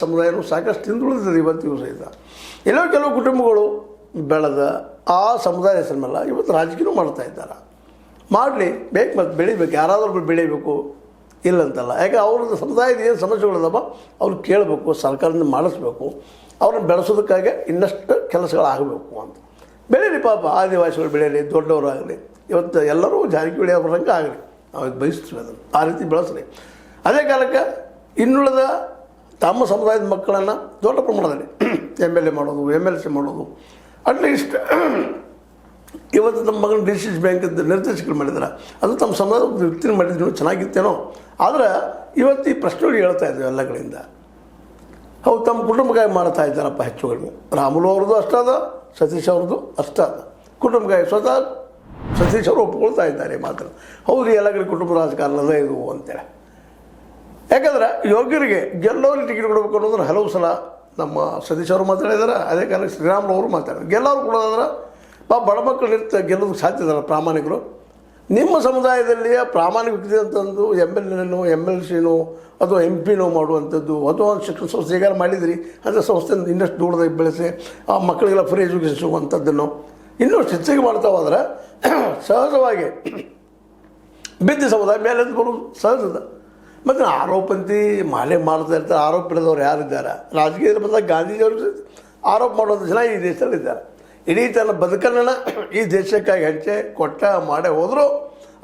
ಸಮುದಾಯನೂ ಸಾಕಷ್ಟು ಹಿಂದುಳಿದಿದೆ ಇವತ್ತಿಗೂ ಸಹಿತ. ಎಲ್ಲೋ ಕೆಲವು ಕುಟುಂಬಗಳು ಬೆಳೆದ ಆ ಸಮುದಾಯ ಹೆಸರು ಮೇಲೆ ಇವತ್ತು ರಾಜಕೀಯ ಮಾಡ್ತಾ ಇದ್ದಾರೆ. ಮಾಡಲಿ, ಬೇಕು, ಮತ್ತು ಬೆಳಿಬೇಕು, ಯಾರಾದರೂ ಬೆಳಿಬೇಕು ಇಲ್ಲಂತಲ್ಲ. ಯಾಕೆ ಅವ್ರದ್ದು ಸಮುದಾಯದ ಏನು ಸಮಸ್ಯೆಗಳಿದಾವ ಅವ್ರು ಕೇಳಬೇಕು, ಸರ್ಕಾರದಿಂದ ಮಾಡಿಸ್ಬೇಕು, ಅವ್ರನ್ನ ಬೆಳೆಸೋದಕ್ಕಾಗಿ ಇನ್ನಷ್ಟು ಕೆಲಸಗಳಾಗಬೇಕು ಅಂತ. ಬೆಳೀಲಿ ಪಾಪ, ಆದಿವಾಸಿಗಳು ಬೆಳೀಲಿ, ದೊಡ್ಡವರಾಗಲಿ. ಇವತ್ತು ಎಲ್ಲರೂ ಜಾರಕಿಹೊಳಿ ಅವರಂಗೆ ಆಗಲಿ, ನಾವು ಬಯಸ್ತೀವಿ ಅದನ್ನು, ಆ ರೀತಿ ಬೆಳೆಸಲಿ. ಅದೇ ಕಾಲಕ್ಕೆ ಇನ್ನುಳಿದ ತಮ್ಮ ಸಮುದಾಯದ ಮಕ್ಕಳನ್ನು ದೊಡ್ಡ ಪ್ರಮಾಣದಲ್ಲಿ MLA ಮಾಡೋದು, MLC ಮಾಡೋದು. ಅಟ್ಲೀಸ್ಟ್ ಇವತ್ತು ನಮ್ಮ ಮಗನ DCC ಬ್ಯಾಂಕದ ನಿರ್ದೇಶಕರು ಮಾಡಿದ್ದಾರೆ, ಅದು ತಮ್ಮ ಸಮುದಾಯದ ವ್ಯಕ್ತಿನ ಮಾಡಿದ್ರು ಚೆನ್ನಾಗಿತ್ತೇನೋ. ಆದರೆ ಇವತ್ತು ಈ ಪ್ರಶ್ನೆಗಳು ಹೇಳ್ತಾ ಇದ್ದೀವಿ ಎಲ್ಲ ಕಡೆಯಿಂದ. ಹೌದು, ತಮ್ಮ ಕುಟುಂಬಕ್ಕಾಗಿ ಮಾಡ್ತಾ ಇದ್ದಾರಪ್ಪ ಹೆಚ್ಚು ಕಡಿಮೆ. ರಾಮುಲು ಅವ್ರದ್ದು ಅಷ್ಟದ, ಸತೀಶ್ ಅವ್ರದ್ದು ಅಷ್ಟದ. ಕುಟುಂಬಕ್ಕಾಗಿ ಸ್ವತಃ ಸತೀಶ್ ಅವರು ಒಪ್ಕೊಳ್ತಾ ಇದ್ದಾರೆ ಮಾತ್ರ. ಹೌದು, ಎಲ್ಲ ಕಡೆ ಕುಟುಂಬ ರಾಜಕಾರಣದ ಇದು ಅಂತೇಳಿ. ಯಾಕಂದ್ರೆ ಯೋಗ್ಯರಿಗೆ ಗೆಲ್ಲೋರಿಗೆ ಟಿಕೆಟ್ ಕೊಡಬೇಕು ಅನ್ನೋದ್ರೆ ಹಲವು ಸಲ ನಮ್ಮ ಸತೀಶ್ ಅವರು ಮಾತಾಡಿದ್ದಾರೆ. ಅದೇ ಕಾರಣಕ್ಕೆ ಶ್ರೀರಾಮುಲು ಅವರು ಮಾತಾಡಿದ್ರು. ಗೆಲ್ಲೋರು ಕೊಡೋದಾದ್ರೆ ಬಡ ಮಕ್ಕಳು ಗೆಲ್ಲೋದಕ್ಕೆ ಸಾಧ್ಯ ಇದ್ದಾರೆ ಪ್ರಾಮಾಣಿಕರು. ನಿಮ್ಮ ಸಮುದಾಯದಲ್ಲಿಯೇ ಪ್ರಾಮಾಣಿಕ ವ್ಯಕ್ತಿ ಅಂತಂದು MLA MLCನೋ ಅಥವಾ MP ಮಾಡುವಂಥದ್ದು, ಅಥವಾ ಒಂದು ಶಿಕ್ಷಣ ಸಂಸ್ಥೆ ಹೇಗಾರು ಮಾಡಿದ್ರಿ ಅಂದರೆ ಸಂಸ್ಥೆಯಿಂದ ಇನ್ನಷ್ಟು ದೂರದಾಗಿ ಬೆಳೆಸಿ ಆ ಮಕ್ಕಳಿಗೆಲ್ಲ ಫ್ರೀ ಎಜುಕೇಷನ್ ಸಿಗುವಂಥದ್ದನ್ನು ಇನ್ನಷ್ಟು ಹೆಚ್ಚಿಗೆ ಮಾಡ್ತಾ ಹೋದ್ರೆ ಸಹಜವಾಗಿ ಬಿದ್ದ ಸಮುದಾಯ ಮೇಲೆ ಬರೋದು ಸಹಜದ. ಮತ್ತು ಆರೋಪಂತಿ ಮಾಲೆ ಮಾಡ್ತಾ ಇರ್ತಾರೆ. ಆರೋಪ ಹಿಡಿದವ್ರು ಯಾರಿದ್ದಾರೆ ರಾಜಕೀಯದಲ್ಲಿ ಬಂದಾಗ ಗಾಂಧೀಜಿಯವರು ಆರೋಪ ಮಾಡೋದು ಜನ ಈ ದೇಶದಲ್ಲಿದ್ದಾರೆ. ಇಡೀ ತನ್ನ ಬದುಕನ್ನು ಈ ದೇಶಕ್ಕಾಗಿ ಹಂಚೆ ಕೊಟ್ಟ ಮಾಡೇ ಹೋದರೂ